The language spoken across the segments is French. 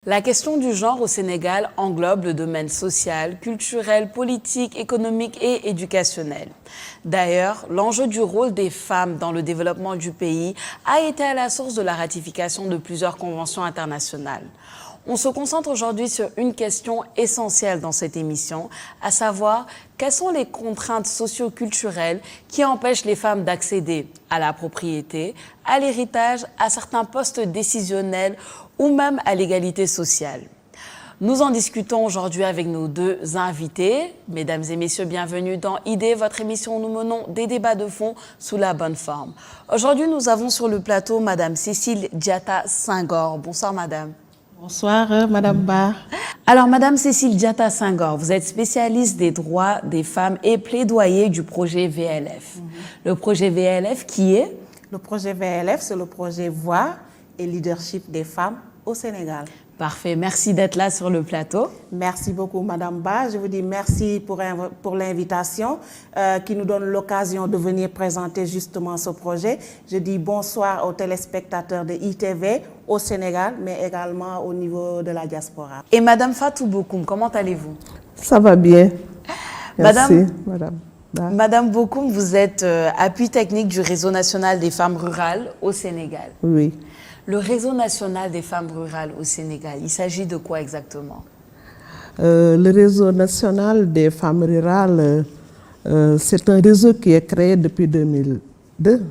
La question du genre au Sénégal englobe le domaine social, culturel, politique, économique et éducationnel. D'ailleurs, l'enjeu du rôle des femmes dans le développement du pays a été à la source de la ratification de plusieurs conventions internationales. On se concentre aujourd'hui sur une question essentielle dans cette émission, à savoir quelles sont les contraintes socio-culturelles qui empêchent les femmes d'accéder à la propriété, à l'héritage, à certains postes décisionnels ou même à l'égalité sociale. Nous en discutons aujourd'hui avec nos deux invités. Mesdames et messieurs, bienvenue dans Idées, votre émission où nous menons des débats de fond sous la bonne forme. Aujourd'hui, nous avons sur le plateau Madame Cécile Diatta Senghor. Bonsoir Madame. Bonsoir Madame Ba. Alors Madame Cécile Diatta Senghor, vous êtes spécialiste des droits des femmes et plaidoyer du projet VLF. Le projet VLF qui est? Le projet VLF, c'est le projet Voix et Leadership des femmes au Sénégal. Parfait, merci d'être là sur le plateau. Merci beaucoup Madame Ba. Je vous dis merci pour l'invitation qui nous donne l'occasion de venir présenter justement ce projet. Je dis bonsoir aux téléspectateurs de ITV au Sénégal, mais également au niveau de la diaspora. Et Madame Fatou Bokoum, comment allez-vous? Ça va bien. Merci, Madame. Madame Bokoum, vous êtes appui technique du Réseau national des femmes rurales au Sénégal. Oui. Le Réseau national des femmes rurales au Sénégal, il s'agit de quoi exactement? Le Réseau national des femmes rurales, c'est un réseau qui est créé depuis 2002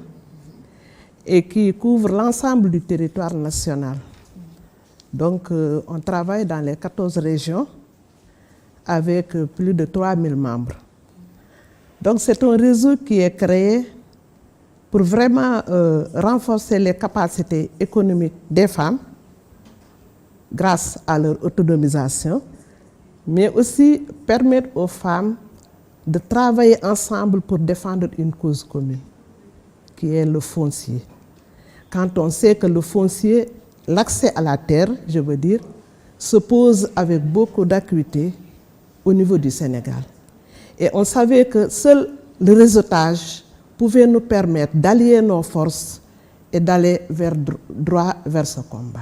et qui couvre l'ensemble du territoire national. Donc, on travaille dans les 14 régions avec plus de 3000 membres. Donc, c'est un réseau qui est créé pour vraiment renforcer les capacités économiques des femmes grâce à leur autonomisation, mais aussi permettre aux femmes de travailler ensemble pour défendre une cause commune, qui est le foncier. Quand on sait que le foncier, l'accès à la terre, je veux dire, se pose avec beaucoup d'acuité au niveau du Sénégal. Et on savait que seul le réseautage pouvait nous permettre d'allier nos forces et d'aller droit vers ce combat.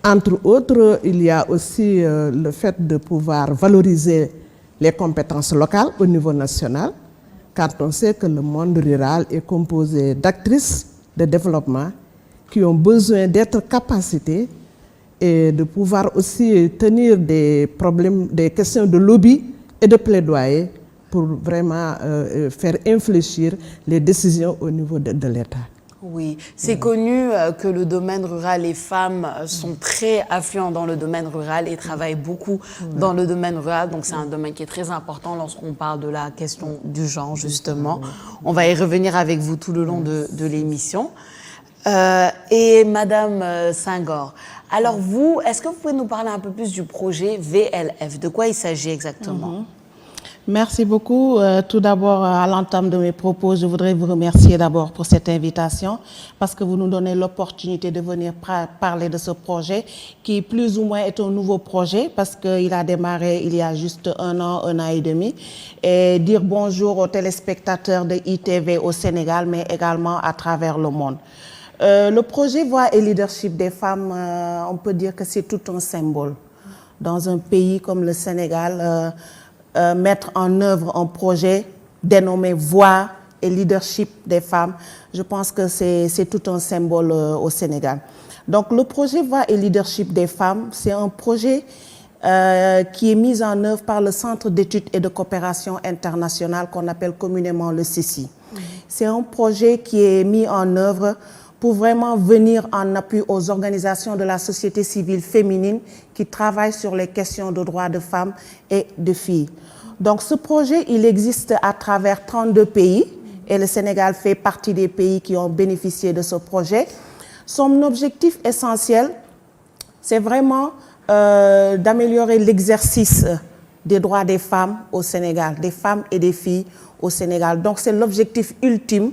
Entre autres, il y a aussi le fait de pouvoir valoriser les compétences locales au niveau national, quand on sait que le monde rural est composé d'actrices de développement qui ont besoin d'être capacitées et de pouvoir aussi tenir des problèmes, des questions de lobby et de plaidoyer pour vraiment faire infléchir les décisions au niveau de l'État. Oui, c'est connu que le domaine rural, les femmes sont très affluentes dans le domaine rural et travaillent beaucoup dans le domaine rural. Donc c'est un domaine qui est très important lorsqu'on parle de la question du genre, justement. On va y revenir avec vous tout le long de l'émission. Et Madame Senghor, alors vous, est-ce que vous pouvez nous parler un peu plus du projet VLF? De quoi il s'agit exactement? Merci beaucoup. Tout d'abord, à l'entame de mes propos, je voudrais vous remercier d'abord pour cette invitation parce que vous nous donnez l'opportunité de venir parler de ce projet qui plus ou moins est un nouveau projet parce qu'il a démarré il y a juste un an et demi. Et dire bonjour aux téléspectateurs de ITV au Sénégal, mais également à travers le monde. Le projet Voix et Leadership des femmes, on peut dire que c'est tout un symbole. Dans un pays comme le Sénégal, mettre en œuvre un projet dénommé Voix et Leadership des femmes, je pense que c'est tout un symbole au Sénégal. Donc le projet Voix et Leadership des femmes, c'est un projet qui est mis en œuvre par le Centre d'études et de coopération internationale qu'on appelle communément le CECI. C'est un projet qui est mis en œuvre pour vraiment venir en appui aux organisations de la société civile féminine qui travaillent sur les questions de droits de femmes et de filles. Donc ce projet, il existe à travers 32 pays et le Sénégal fait partie des pays qui ont bénéficié de ce projet. Son objectif essentiel, c'est vraiment d'améliorer l'exercice des droits des femmes au Sénégal, des femmes et des filles au Sénégal. Donc c'est l'objectif ultime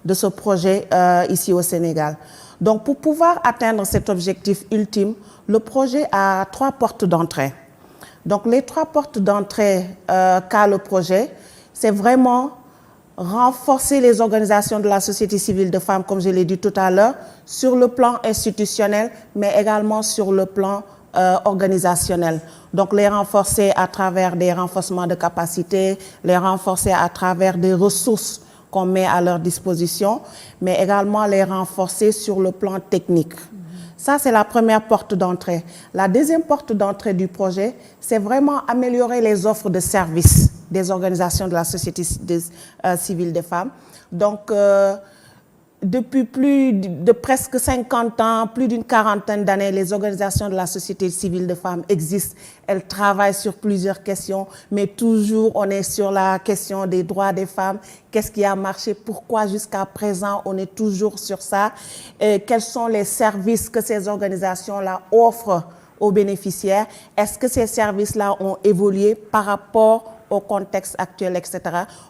de ce projet ici au Sénégal. Donc pour pouvoir atteindre cet objectif ultime, le projet a 3 portes d'entrée. Donc les 3 portes d'entrée qu'a le projet, c'est vraiment renforcer les organisations de la société civile de femmes, comme je l'ai dit tout à l'heure, sur le plan institutionnel, mais également sur le plan organisationnel. Donc les renforcer à travers des renforcements de capacités, les renforcer à travers des ressources qu'on met à leur disposition, mais également les renforcer sur le plan technique. Ça, c'est la première porte d'entrée. La deuxième porte d'entrée du projet, c'est vraiment améliorer les offres de services des organisations de la société civile des femmes. Donc, depuis plus de presque 50 ans, plus d'une quarantaine d'années, les organisations de la société civile de femmes existent. Elles travaillent sur plusieurs questions, mais toujours on est sur la question des droits des femmes. Qu'est-ce qui a marché? Pourquoi jusqu'à présent on est toujours sur ça? Et quels sont les services que ces organisations-là offrent aux bénéficiaires? Est-ce que ces services-là ont évolué par rapport au contexte actuel, etc.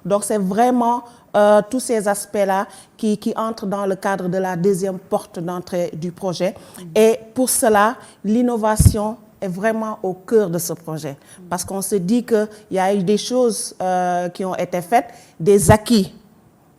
Donc, c'est vraiment tous ces aspects-là qui entrent dans le cadre de la deuxième porte d'entrée du projet. Et pour cela, l'innovation est vraiment au cœur de ce projet. Parce qu'on se dit qu'il y a eu des choses qui ont été faites, des acquis.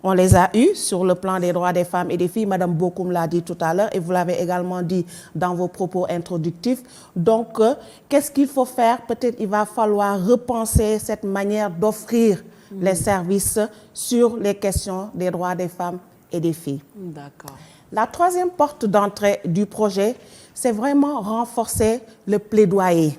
On les a eus sur le plan des droits des femmes et des filles. Madame Bokoum l'a dit tout à l'heure et vous l'avez également dit dans vos propos introductifs. Donc, qu'est-ce qu'il faut faire? Peut-être il va falloir repenser cette manière d'offrir les services sur les questions des droits des femmes et des filles. D'accord. La troisième porte d'entrée du projet, c'est vraiment renforcer le plaidoyer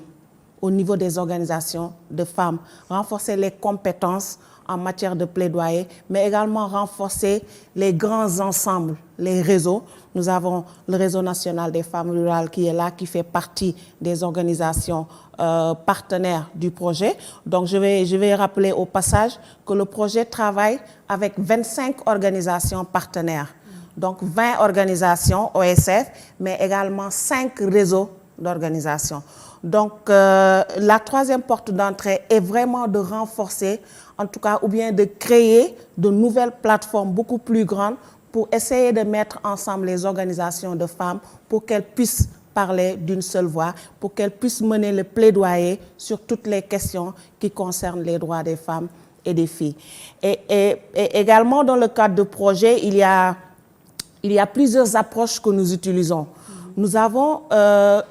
au niveau des organisations de femmes, renforcer les compétences en matière de plaidoyer, mais également renforcer les grands ensembles, les réseaux. Nous avons le réseau national des femmes rurales qui est là, qui fait partie des organisations partenaires du projet. Donc je vais rappeler au passage que le projet travaille avec 25 organisations partenaires. Donc 20 organisations OSF, mais également 5 réseaux d'organisations. Donc la troisième porte d'entrée est vraiment de renforcer, en tout cas, ou bien de créer de nouvelles plateformes beaucoup plus grandes pour essayer de mettre ensemble les organisations de femmes pour qu'elles puissent parler d'une seule voix, pour qu'elles puissent mener le plaidoyer sur toutes les questions qui concernent les droits des femmes et des filles. Et également dans le cadre du projet, il y a plusieurs approches que nous utilisons. Nous avons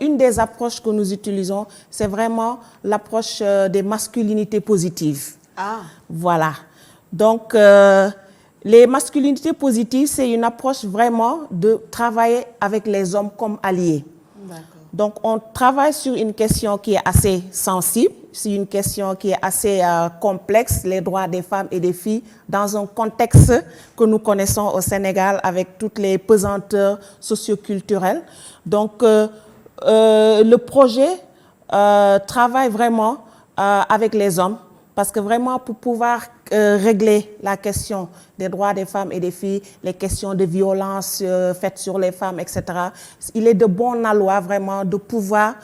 une des approches que nous utilisons, c'est vraiment l'approche des masculinités positives. Ah. Voilà. Donc, les masculinités positives, c'est une approche vraiment de travailler avec les hommes comme alliés. Donc, on travaille sur une question qui est assez sensible, c'est une question qui est assez complexe, les droits des femmes et des filles, dans un contexte que nous connaissons au Sénégal avec toutes les pesanteurs socioculturelles. Donc, le projet travaille vraiment avec les hommes, parce que vraiment, pour pouvoir régler la question des droits des femmes et des filles, les questions de violence faites sur les femmes, etc., il est de bon aloi vraiment de pouvoir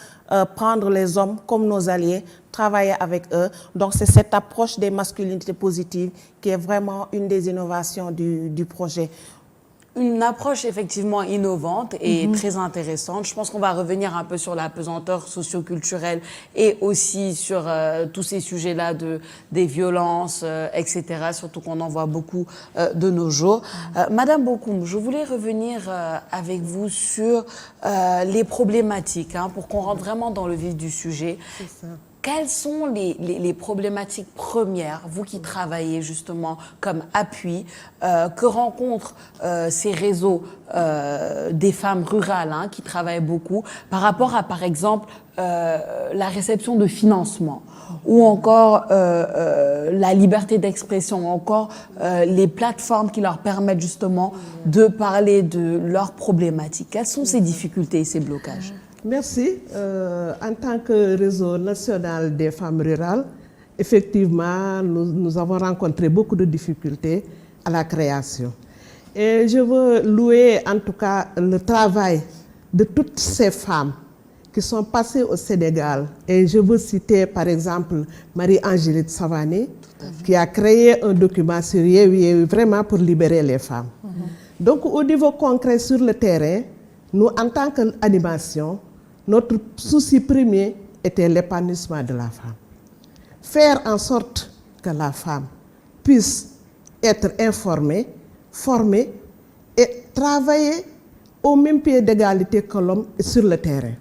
prendre les hommes comme nos alliés, travailler avec eux. Donc, c'est cette approche des masculinités positives qui est vraiment une des innovations du projet. Une approche effectivement innovante et très intéressante. Je pense qu'on va revenir un peu sur la pesanteur socioculturelle et aussi sur tous ces sujets-là des violences, etc. Surtout qu'on en voit beaucoup de nos jours. Madame Bokoum, je voulais revenir avec vous sur les problématiques, pour qu'on rentre vraiment dans le vif du sujet. C'est ça. Quelles sont les problématiques premières, vous qui travaillez justement comme appui, que rencontrent ces réseaux des femmes rurales qui travaillent beaucoup par rapport à, par exemple, la réception de financement ou encore la liberté d'expression, encore les plateformes qui leur permettent justement de parler de leurs problématiques. Quelles sont ces difficultés et ces blocages ? Merci. En tant que réseau national des femmes rurales, effectivement, nous avons rencontré beaucoup de difficultés à la création. Et je veux louer en tout cas le travail de toutes ces femmes qui sont passées au Sénégal. Et je veux citer par exemple Marie-Angélique Savané, qui a créé un document sur Yewwi vraiment pour libérer les femmes. Donc au niveau concret sur le terrain, nous en tant qu'animation, notre souci premier était l'épanouissement de la femme. Faire en sorte que la femme puisse être informées, formées et travailler au même pied d'égalité que l'homme sur le terrain.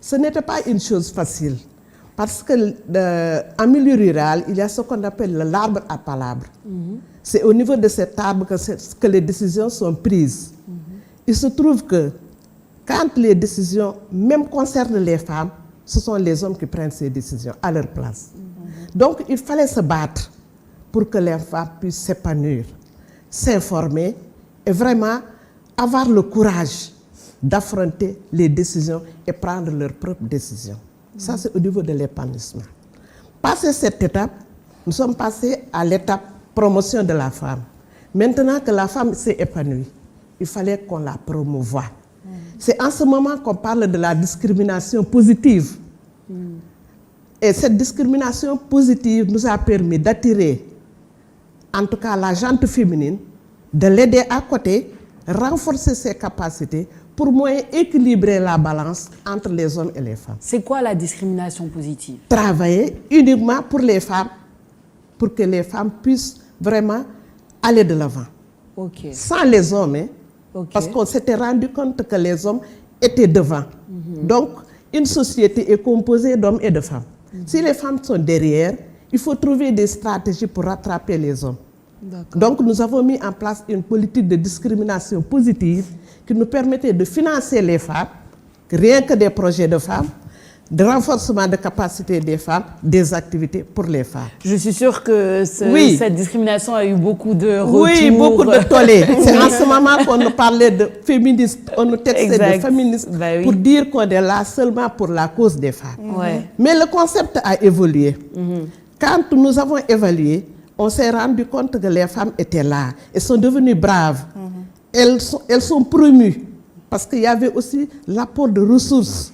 Ce n'était pas une chose facile parce que en milieu rural, il y a ce qu'on appelle l'arbre à palabres. C'est au niveau de cet arbre que les décisions sont prises. Il se trouve que quand les décisions même concernent les femmes, ce sont les hommes qui prennent ces décisions à leur place. Donc il fallait se battre pour que les femmes puissent s'épanouir, s'informer et vraiment avoir le courage d'affronter les décisions et prendre leurs propres décisions. Ça, c'est au niveau de l'épanouissement. Passé cette étape, nous sommes passés à l'étape promotion de la femme. Maintenant que la femme s'est épanouie, il fallait qu'on la promouvoie. C'est en ce moment qu'on parle de la discrimination positive. Et cette discrimination positive nous a permis d'attirer, en tout cas la gente féminine, de l'aider à côté, renforcer ses capacités pour mieux équilibrer la balance entre les hommes et les femmes. C'est quoi la discrimination positive? Travailler uniquement pour les femmes, pour que les femmes puissent vraiment aller de l'avant. Okay. Sans les hommes, hein, Okay. Parce qu'on s'était rendu compte que les hommes étaient devant. Donc, une société est composée d'hommes et de femmes. Si les femmes sont derrière, il faut trouver des stratégies pour rattraper les hommes. Donc, nous avons mis en place une politique de discrimination positive qui nous permettait de financer les femmes, rien que des projets de femmes, de renforcement de capacité des femmes, des activités pour les femmes. Je suis sûre que cette discrimination a eu beaucoup de retours. Oui, beaucoup de tollés. C'est en ce moment qu'on nous parlait de féministes, on nous textait de féministes pour dire qu'on est là seulement pour la cause des femmes. Ouais. Mais le concept a évolué. Quand nous avons évalué, on s'est rendu compte que les femmes étaient là et sont devenues braves. Elles sont promues parce qu'il y avait aussi l'apport de ressources.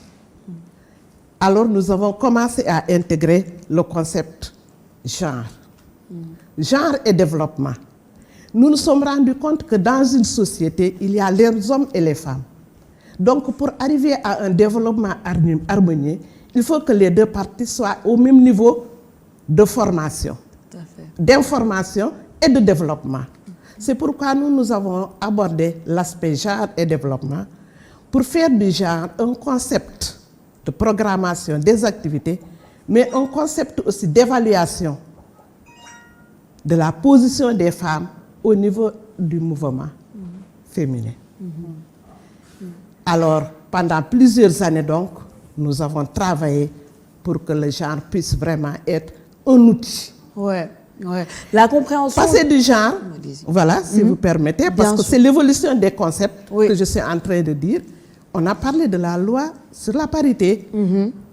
Alors nous avons commencé à intégrer le concept genre. Genre et développement. Nous nous sommes rendus compte que dans une société, il y a les hommes et les femmes. Donc pour arriver à un développement harmonieux, il faut que les deux parties soient au même niveau de formation, d'information et de développement. C'est pourquoi nous avons abordé l'aspect genre et développement pour faire du genre un concept de programmation des activités, mais un concept aussi d'évaluation de la position des femmes au niveau du mouvement féminin. Alors, pendant plusieurs années donc, nous avons travaillé pour que le genre puisse vraiment être un outil. Ouais. La compréhension... Passer du genre, voilà, si vous permettez, parce que c'est l'évolution des concepts que je suis en train de dire. On a parlé de la loi sur la parité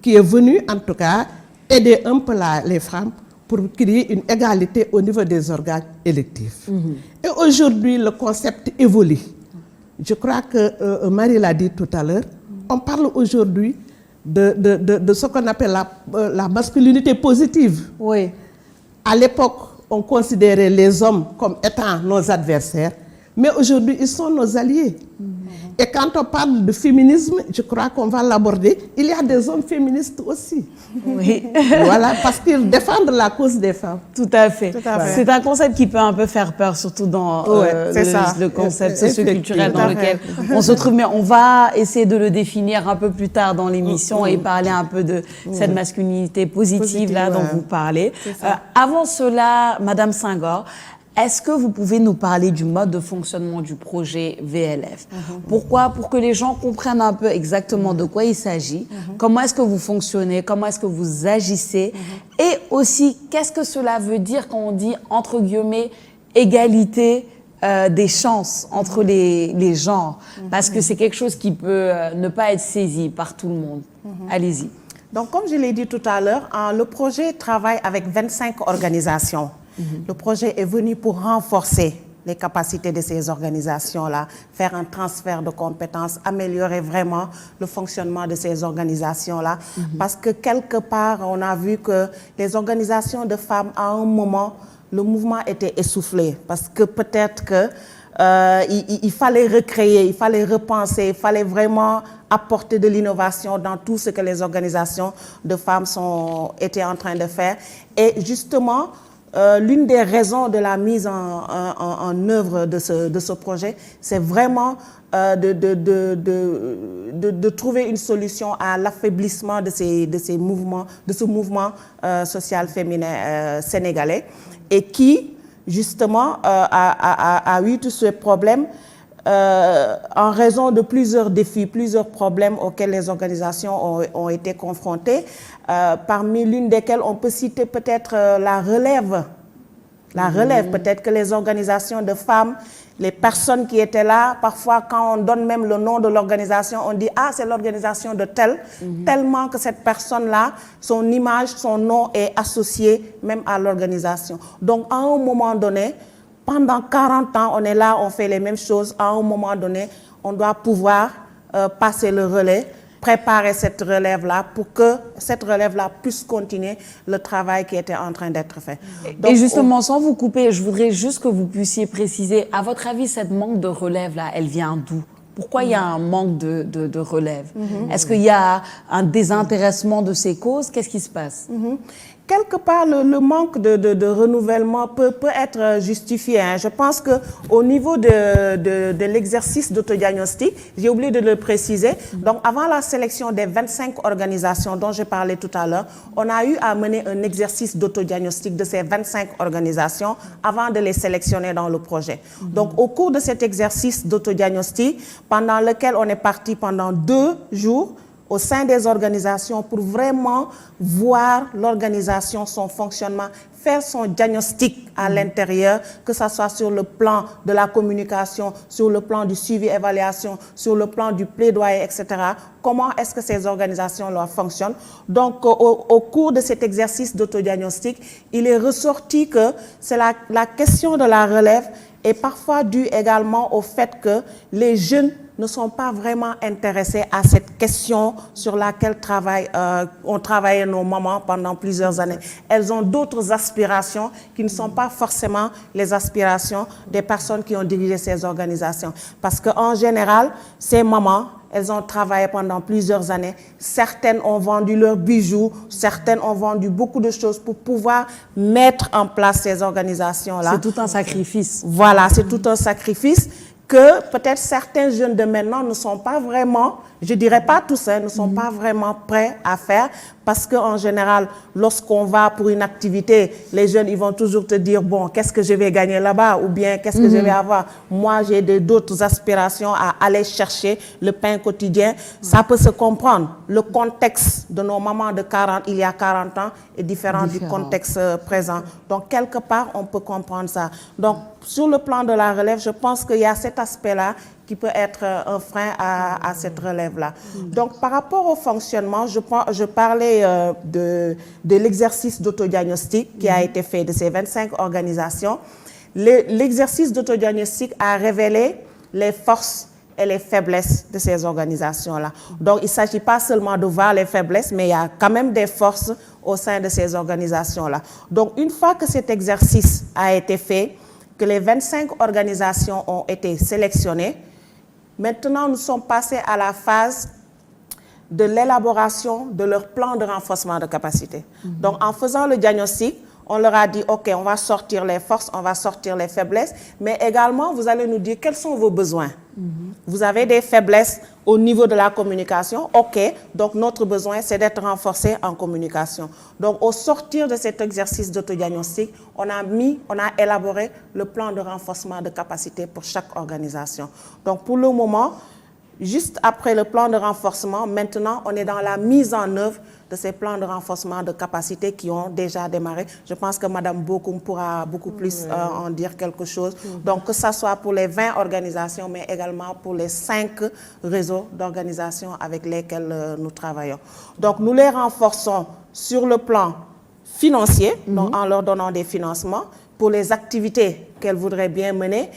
qui est venue, en tout cas, aider un peu les femmes pour créer une égalité au niveau des organes électifs. Et aujourd'hui, le concept évolue. Je crois que Marie l'a dit tout à l'heure. On parle aujourd'hui de ce qu'on appelle la masculinité positive. Oui. À l'époque, on considérait les hommes comme étant nos adversaires, mais aujourd'hui, ils sont nos alliés. Et quand on parle de féminisme, je crois qu'on va l'aborder. Il y a des hommes féministes aussi. Oui. Voilà, parce qu'ils défendent la cause des femmes. Tout à fait. C'est un concept qui peut un peu faire peur, surtout dans le concept socioculturel dans lequel on se trouve. Mais on va essayer de le définir un peu plus tard dans l'émission et parler un peu de cette masculinité positive là dont vous parlez. Avant cela, Madame Senghor, est-ce que vous pouvez nous parler du mode de fonctionnement du projet VLF? Pourquoi? Pour que les gens comprennent un peu exactement de quoi il s'agit, comment est-ce que vous fonctionnez, comment est-ce que vous agissez, et aussi qu'est-ce que cela veut dire quand on dit, entre guillemets, égalité des chances entre les genres, parce que c'est quelque chose qui peut ne pas être saisi par tout le monde. Allez-y. Donc, comme je l'ai dit tout à l'heure, le projet travaille avec 25 organisations. Le projet est venu pour renforcer les capacités de ces organisations-là, faire un transfert de compétences, améliorer vraiment le fonctionnement de ces organisations-là. Parce que quelque part, on a vu que les organisations de femmes, à un moment, le mouvement était essoufflé. Parce que peut-être que il fallait recréer, il fallait repenser, il fallait vraiment apporter de l'innovation dans tout ce que les organisations de femmes étaient en train de faire. Et justement, l'une des raisons de la mise en œuvre de ce projet, c'est vraiment de trouver une solution à l'affaiblissement de ce mouvement social féminin sénégalais, et qui, justement, a eu tous ces problèmes en raison de plusieurs défis, plusieurs problèmes auxquels les organisations ont été confrontées, parmi l'une desquelles on peut citer peut-être la relève. La relève, peut-être que les organisations de femmes, les personnes qui étaient là, parfois quand on donne même le nom de l'organisation, on dit « Ah, c'est l'organisation de telle », tellement que cette personne-là, son image, son nom est associé même à l'organisation. Donc, à un moment donné, pendant 40 ans, on est là, on fait les mêmes choses. À un moment donné, on doit pouvoir passer le relais, préparer cette relève-là pour que cette relève-là puisse continuer le travail qui était en train d'être fait. Donc, et justement, sans vous couper, je voudrais juste que vous puissiez préciser, à votre avis, cette manque de relève-là, elle vient d'où? Pourquoi il y a un manque de relève? Est-ce qu'il y a un désintéressement de ces causes? Qu'est-ce qui se passe? Quelque part, le manque de renouvellement peut être justifié. Hein. Je pense qu'au niveau de l'exercice d'autodiagnostic, j'ai oublié de le préciser, donc avant la sélection des 25 organisations dont je parlais tout à l'heure, on a eu à mener un exercice d'autodiagnostic de ces 25 organisations avant de les sélectionner dans le projet. Donc au cours de cet exercice d'autodiagnostic, pendant lequel on est parti pendant 2 jours, au sein des organisations pour vraiment voir l'organisation, son fonctionnement, faire son diagnostic à l'intérieur, que ce soit sur le plan de la communication, sur le plan du suivi-évaluation, sur le plan du plaidoyer, etc. Comment est-ce que ces organisations-là fonctionnent? Donc, au cours de cet exercice d'autodiagnostic, il est ressorti que c'est la question de la relève est parfois due également au fait que les jeunes ne sont pas vraiment intéressés à cette question sur laquelle ont travaillé nos mamans pendant plusieurs années. Elles ont d'autres aspirations qui ne sont pas forcément les aspirations des personnes qui ont dirigé ces organisations. Parce qu'en général, ces mamans, elles ont travaillé pendant plusieurs années. Certaines ont vendu leurs bijoux, certaines ont vendu beaucoup de choses pour pouvoir mettre en place ces organisations-là. C'est tout un sacrifice. Voilà, c'est tout un sacrifice que peut-être certains jeunes de maintenant ne sont pas vraiment, je dirais pas tous, ne sont pas vraiment prêts à faire, parce qu'en général, lorsqu'on va pour une activité, les jeunes, ils vont toujours te dire, bon, qu'est-ce que je vais gagner là-bas, ou bien qu'est-ce que je vais avoir? Moi, j'ai d'autres aspirations à aller chercher le pain quotidien. Ça peut se comprendre. Le contexte de nos mamans de 40, il y a 40 ans est différent du contexte présent. Donc, quelque part, on peut comprendre ça. Donc, sur le plan de la relève, je pense qu'il y a cet aspect-là qui peut être un frein à cette relève-là. Donc, par rapport au fonctionnement, je parlais de l'exercice d'autodiagnostic qui a été fait de ces 25 organisations. L'exercice d'autodiagnostic a révélé les forces et les faiblesses de ces organisations-là. Donc, il ne s'agit pas seulement de voir les faiblesses, mais il y a quand même des forces au sein de ces organisations-là. Donc, une fois que cet exercice a été fait, que les 25 organisations ont été sélectionnées, maintenant, nous sommes passés à la phase de l'élaboration de leur plan de renforcement de capacité. Donc, en faisant le diagnostic, on leur a dit, OK, on va sortir les forces, on va sortir les faiblesses, mais également, vous allez nous dire quels sont vos besoins. Vous avez des faiblesses au niveau de la communication, OK, donc notre besoin, c'est d'être renforcé en communication. Donc, au sortir de cet exercice d'autodiagnostic, on a élaboré le plan de renforcement de capacité pour chaque organisation. Donc, pour le moment, juste après le plan de renforcement, maintenant, on est dans la mise en œuvre de ces plans de renforcement de capacité qui ont déjà démarré. Je pense que Mme Bokoum pourra beaucoup plus en dire quelque chose. Donc, que ce soit pour les 20 organisations, mais également pour les 5 réseaux d'organisations avec lesquels nous travaillons. Donc, nous les renforçons sur le plan financier, donc en leur donnant des financements pour les activités qu'elles voudraient bien mener.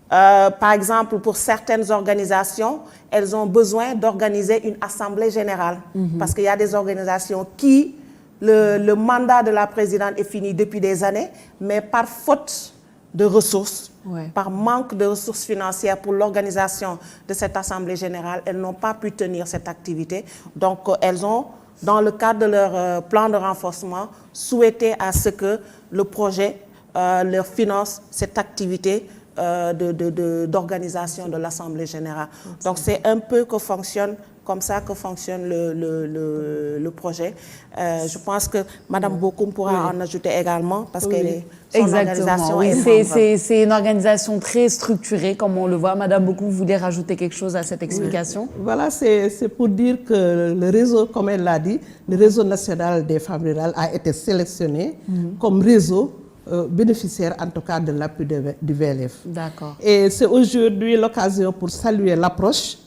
Par exemple, pour certaines organisations, elles ont besoin d'organiser une assemblée générale. Parce qu'il y a des organisations qui, le mandat de la présidente est fini depuis des années, mais par faute de ressources, Ouais. par manque de ressources financières pour l'organisation de cette Assemblée générale, elles n'ont pas pu tenir cette activité. Donc, elles ont, dans le cadre de leur plan de renforcement, souhaité à ce que le projet leur finance cette activité d'organisation de l'Assemblée générale. Donc, c'est un peu comme ça que fonctionne le projet. Je pense que Mme Bokoum pourra en ajouter également parce que son organisation est membre. C'est une organisation très structurée, comme on le voit. Madame Bokoum, vous voulez rajouter quelque chose à cette explication? Voilà, c'est pour dire que le réseau, comme elle l'a dit, le réseau national des femmes rurales a été sélectionné comme réseau bénéficiaire, en tout cas, de l'appui du VLF. D'accord. Et c'est aujourd'hui l'occasion pour saluer l'approche,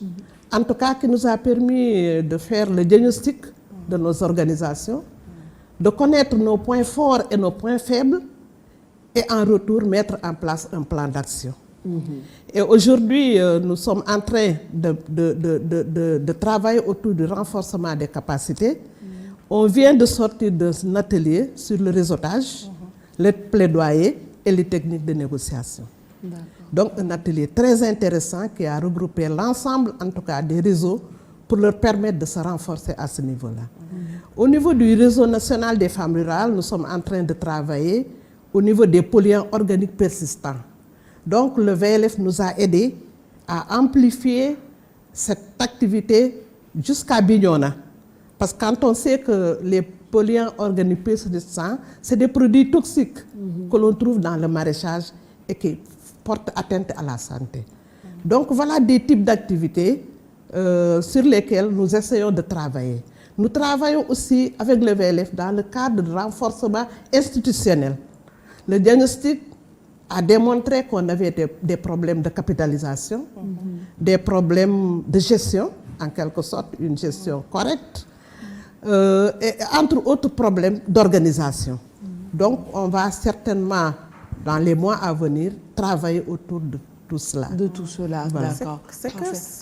en tout cas, qui nous a permis de faire le diagnostic de nos organisations, de connaître nos points forts et nos points faibles, et en retour mettre en place un plan d'action. Et aujourd'hui, nous sommes en train de travailler autour du renforcement des capacités. On vient de sortir d'un atelier sur le réseautage, le plaidoyer et les techniques de négociation. Donc un atelier très intéressant qui a regroupé l'ensemble, en tout cas, des réseaux pour leur permettre de se renforcer à ce niveau-là. Au niveau du réseau national des femmes rurales, nous sommes en train de travailler au niveau des polluants organiques persistants. Donc le VLF nous a aidés à amplifier cette activité jusqu'à Bignona. Parce que quand on sait que les polluants organiques persistants, c'est des produits toxiques que l'on trouve dans le maraîchage et qui portent atteinte à la santé. Donc voilà des types d'activités sur lesquelles nous essayons de travailler. Nous travaillons aussi avec le VLF dans le cadre de renforcement institutionnel. Le diagnostic a démontré qu'on avait des problèmes de capitalisation, des problèmes de gestion, en quelque sorte une gestion correcte, et entre autres problèmes d'organisation. Donc on va certainement, dans les mois à venir, travailler autour de tout cela. De tout cela, Voilà. d'accord.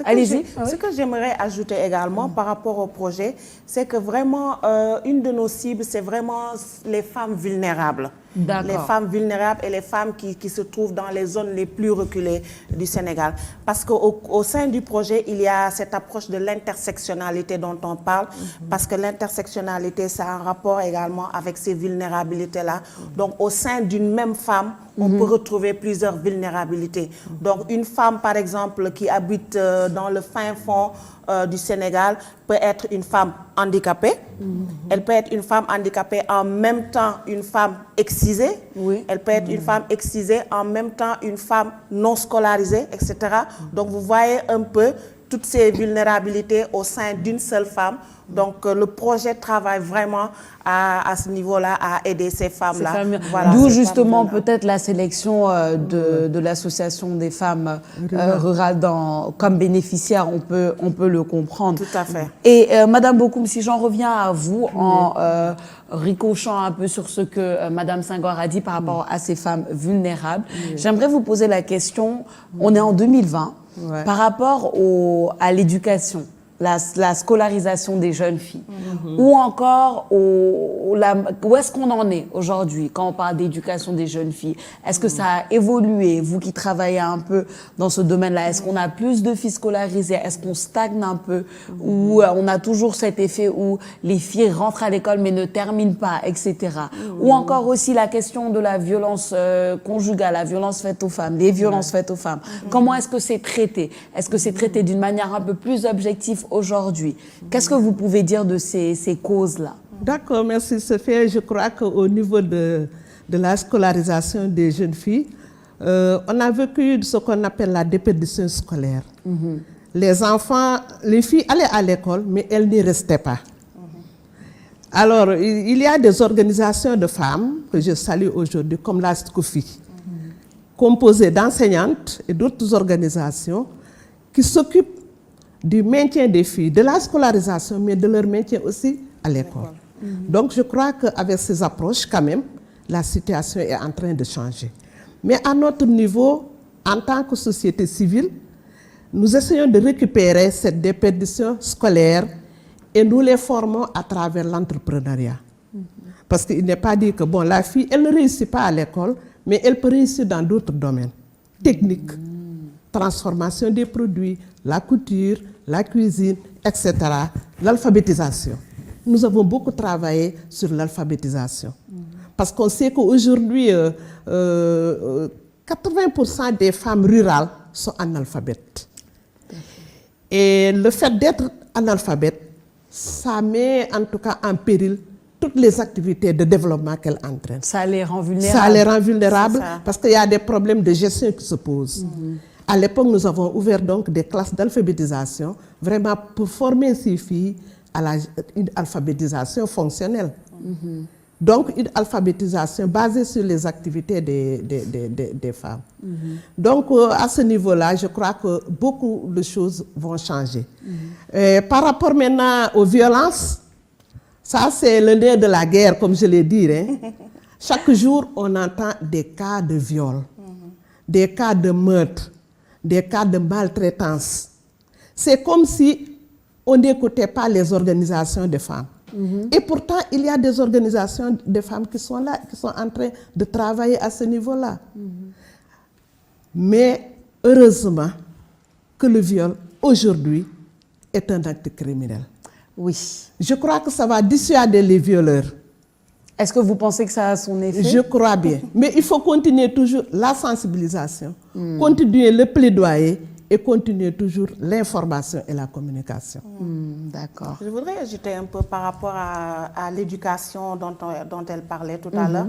Allez-y. Ce que j'aimerais ajouter également par rapport au projet, c'est que vraiment, une de nos cibles, c'est vraiment les femmes vulnérables. Les femmes vulnérables et les femmes qui se trouvent dans les zones les plus reculées du Sénégal. Parce qu'au sein du projet, il y a cette approche de l'intersectionnalité dont on parle, parce que l'intersectionnalité, ça a un rapport également avec ces vulnérabilités-là. Donc, au sein d'une même femme, on peut retrouver plusieurs vulnérabilités. Donc, une femme, par exemple, qui habite dans le fin fond du Sénégal peut être une femme handicapée. Elle peut être une femme handicapée en même temps une femme excisée. Elle peut être une femme excisée en même temps une femme non scolarisée, etc. Donc vous voyez un peu toutes ces vulnérabilités au sein d'une seule femme. Donc le projet travaille vraiment à ce niveau-là, à aider ces femmes-là. Voilà, d'où justement peut-être la sélection de l'association des femmes rurales comme bénéficiaires, on peut le comprendre. Tout à fait. Et Madame Bokoum, si j'en reviens à vous, en ricochant un peu sur ce que Madame Senghor a dit par rapport à ces femmes vulnérables, j'aimerais vous poser la question, on est en 2020, par rapport à l'éducation, la scolarisation des jeunes filles, ou encore où est-ce qu'on en est aujourd'hui quand on parle d'éducation des jeunes filles? Est-ce que ça a évolué, vous qui travaillez un peu dans ce domaine-là? Est-ce qu'on a plus de filles scolarisées? Est-ce qu'on stagne un peu? Ou on a toujours cet effet où les filles rentrent à l'école mais ne terminent pas, etc. Ou encore aussi la question de la violence conjugale, la violence faite aux femmes, les violences faites aux femmes. Comment est-ce que c'est traité? Est-ce que c'est traité d'une manière un peu plus objective aujourd'hui? Qu'est-ce que vous pouvez dire de ces causes-là? D'accord, merci Sophie. Je crois qu'au niveau de la scolarisation des jeunes filles, on a vécu ce qu'on appelle la déperdition scolaire. Les enfants, les filles allaient à l'école, mais elles n'y restaient pas. Alors, il y a des organisations de femmes que je salue aujourd'hui, comme la SCOFI, composée d'enseignantes et d'autres organisations qui s'occupent du maintien des filles, de la scolarisation, mais de leur maintien aussi à l'école. Donc je crois qu'avec ces approches, quand même, la situation est en train de changer. Mais à notre niveau, en tant que société civile, nous essayons de récupérer cette déperdition scolaire et nous les formons à travers l'entrepreneuriat. Parce qu'il n'est pas dit que bon, la fille, elle ne réussit pas à l'école, mais elle peut réussir dans d'autres domaines techniques, transformation des produits, la couture, la cuisine, etc. L'alphabétisation. Nous avons beaucoup travaillé sur l'alphabétisation. Parce qu'on sait qu'aujourd'hui, 80% des femmes rurales sont analphabètes. Et le fait d'être analphabète, ça met en tout cas en péril toutes les activités de développement qu'elle entraîne. Ça les rend vulnérables. Ça les rend vulnérables parce qu'il y a des problèmes de gestion qui se posent. À l'époque, nous avons ouvert donc des classes d'alphabétisation, vraiment pour former ces filles à une alphabétisation fonctionnelle. Donc, une alphabétisation basée sur les activités des femmes. Donc, à ce niveau-là, je crois que beaucoup de choses vont changer. Par rapport maintenant aux violences, ça c'est le nerf de la guerre, comme je l'ai dit. Hein. Chaque jour, on entend des cas de viol, des cas de meurtre, des cas de maltraitance. C'est comme si on n'écoutait pas les organisations de femmes. Et pourtant, il y a des organisations de femmes qui sont là, qui sont en train de travailler à ce niveau-là. Mais heureusement que le viol, aujourd'hui, est un acte criminel. Oui. Je crois que ça va dissuader les violeurs. Est-ce que vous pensez que ça a son effet? Je crois bien. Mais il faut continuer toujours la sensibilisation, continuer le plaidoyer et continuer toujours l'information et la communication. D'accord. Je voudrais ajouter un peu par rapport à l'éducation dont elle parlait tout à l'heure.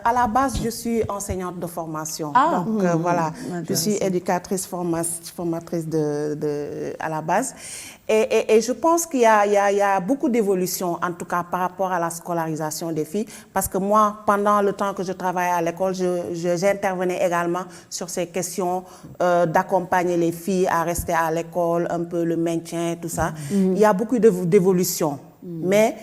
À la base, je suis enseignante de formation. Donc voilà, je suis éducatrice formatrice à la base. Et je pense qu'il y a beaucoup d'évolution, en tout cas par rapport à la scolarisation des filles, parce que moi, pendant le temps que je travaillais à l'école, j'intervenais également sur ces questions d'accompagner les filles à rester à l'école, un peu le maintien, tout ça. Il y a beaucoup d'évolution, mais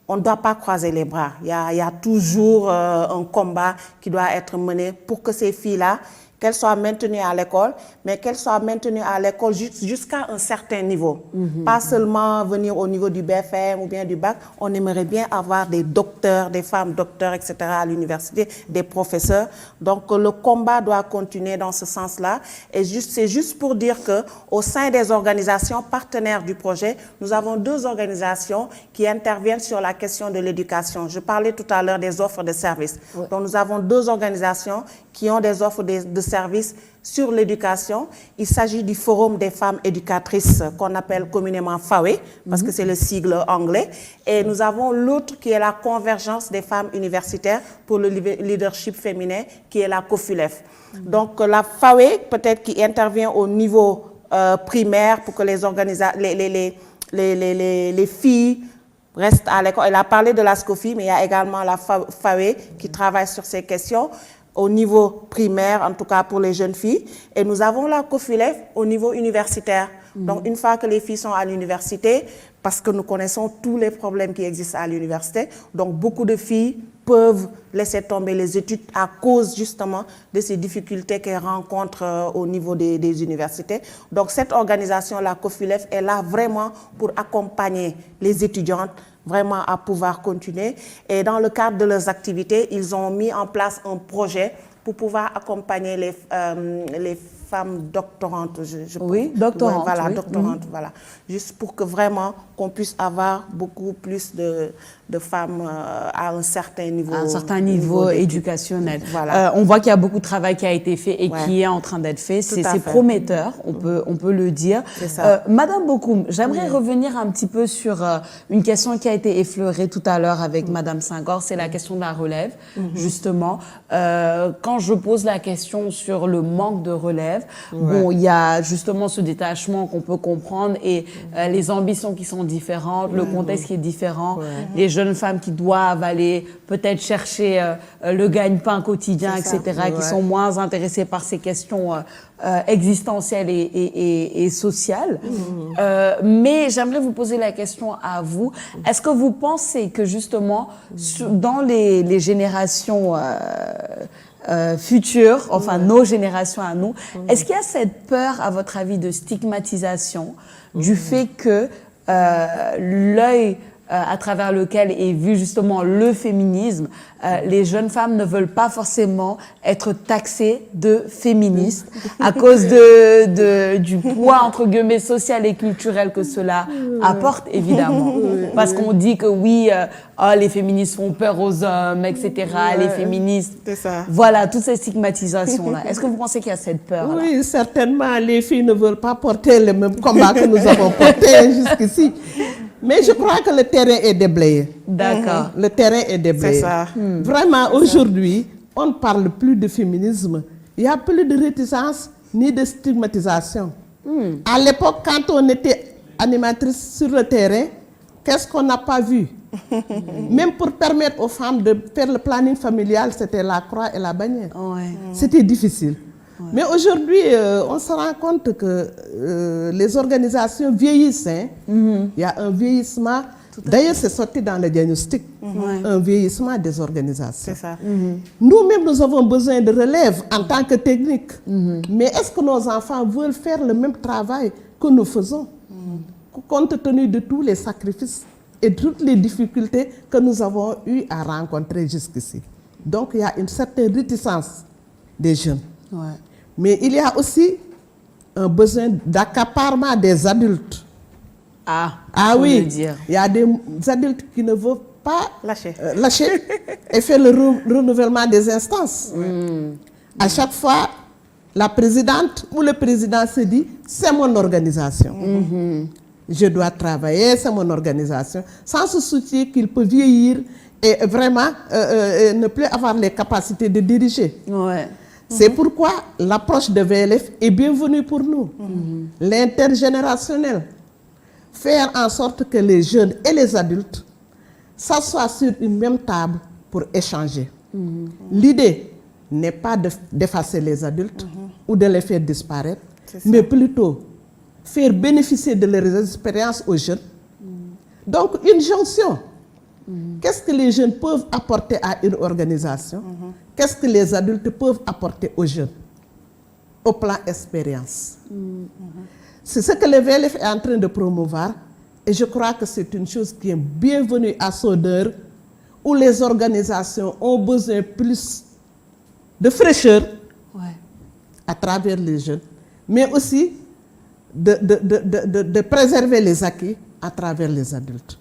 on ne doit pas croiser les bras. Il y a toujours un combat qui doit être mené pour que ces filles-là, qu'elles soient maintenues à l'école, mais qu'elles soient maintenues à l'école jusqu'à un certain niveau. Pas seulement venir au niveau du BFM ou bien du bac. On aimerait bien avoir des docteurs, des femmes docteurs, etc. à l'université, des professeurs. Donc le combat doit continuer dans ce sens-là. Et c'est juste pour dire qu'au sein des organisations partenaires du projet, nous avons 2 organisations qui interviennent sur la question de l'éducation. Je parlais tout à l'heure des offres de services. Oui. Donc nous avons 2 organisations qui ont des offres de services sur l'éducation. Il s'agit du Forum des femmes éducatrices qu'on appelle communément FAWE, parce que c'est le sigle anglais. Et nous avons l'autre qui est la Convergence des femmes universitaires pour le leadership féminin, qui est la COFULEF. Donc la FAWE, peut-être qui intervient au niveau primaire pour que les filles restent à l'école. Elle a parlé de la SCOFI, mais il y a également la FAWE qui travaille sur ces questions au niveau primaire, en tout cas pour les jeunes filles. Et nous avons la COFULEF au niveau universitaire. Donc, une fois que les filles sont à l'université, parce que nous connaissons tous les problèmes qui existent à l'université, donc beaucoup de filles peuvent laisser tomber les études à cause justement de ces difficultés qu'elles rencontrent au niveau des universités. Donc, cette organisation, la COFULEF, est là vraiment pour accompagner les étudiantes vraiment à pouvoir continuer. Et dans le cadre de leurs activités, ils ont mis en place un projet pour pouvoir accompagner les femmes doctorantes. Oui, doctorantes. Voilà, oui. doctorantes, voilà. Juste pour que vraiment qu'on puisse avoir beaucoup plus de femmes à un certain niveau. À un certain niveau éducationnel. Voilà. On voit qu'il y a beaucoup de travail qui a été fait et qui est en train d'être fait. C'est prometteur, on peut le dire. Madame Bokoum, j'aimerais revenir un petit peu sur une question qui a été effleurée tout à l'heure avec Madame Senghor, c'est la question de la relève, justement. Quand je pose la question sur le manque de relève, bon, il y a justement ce détachement qu'on peut comprendre et les ambitions qui sont différentes, le contexte qui est différent, les jeunes femmes qui doivent aller peut-être chercher le gagne-pain quotidien, etc., qui sont moins intéressées par ces questions existentielles et sociales. Mais j'aimerais vous poser la question à vous. Est-ce que vous pensez que justement, dans les générations futures, enfin nos générations à nous, est-ce qu'il y a cette peur, à votre avis, de stigmatisation du fait que l'œil à travers lequel est vu justement le féminisme, les jeunes femmes ne veulent pas forcément être taxées de féministes à cause du poids, entre guillemets, social et culturel que cela apporte, évidemment. Parce qu'on dit que oui, les féministes font peur aux hommes, etc. Les féministes... C'est ça. Voilà, toutes ces stigmatisations-là. Est-ce que vous pensez qu'il y a cette peur-là? Oui, certainement, les filles ne veulent pas porter le même combat que nous avons porté jusqu'ici. Mais je crois que le terrain est déblayé. D'accord. Le terrain est déblayé. C'est ça. Vraiment, aujourd'hui, on ne parle plus de féminisme. Il n'y a plus de réticence ni de stigmatisation. À l'époque, quand on était animatrice sur le terrain, qu'est-ce qu'on n'a pas vu? Même pour permettre aux femmes de faire le planning familial, c'était la croix et la bannière. Ouais. C'était difficile. Mais aujourd'hui, on se rend compte que les organisations vieillissent. Hein. Il y a un vieillissement. D'ailleurs, c'est sorti dans le diagnostic. Un vieillissement des organisations. C'est ça. Nous-mêmes, nous avons besoin de relève en tant que technique. Mais est-ce que nos enfants veulent faire le même travail que nous faisons? Compte tenu de tous les sacrifices et toutes les difficultés que nous avons eu à rencontrer jusqu'ici. Donc, il y a une certaine réticence des jeunes. Ouais. Mais il y a aussi un besoin d'accaparement des adultes. Ah Ah oui, le dire. il y a des adultes qui ne veulent pas Lâcher. lâcher et faire le renouvellement des instances. À chaque fois, la présidente ou le président se dit, c'est mon organisation. Je dois travailler, c'est mon organisation, sans se soucier qu'il peut vieillir et vraiment ne plus avoir les capacités de diriger. Ouais. C'est pourquoi l'approche de VLF est bienvenue pour nous. L'intergénérationnel. Faire en sorte que les jeunes et les adultes s'assoient sur une même table pour échanger. L'idée n'est pas d'effacer les adultes ou de les faire disparaître, mais plutôt faire bénéficier de leurs expériences aux jeunes. Donc, une jonction. Qu'est-ce que les jeunes peuvent apporter à une organisation? Qu'est-ce que les adultes peuvent apporter aux jeunes? Au plan expérience. C'est ce que le VLF est en train de promouvoir et je crois que c'est une chose qui est bienvenue à Sodeur où les organisations ont besoin plus de fraîcheur à travers les jeunes, mais aussi de préserver les acquis à travers les adultes.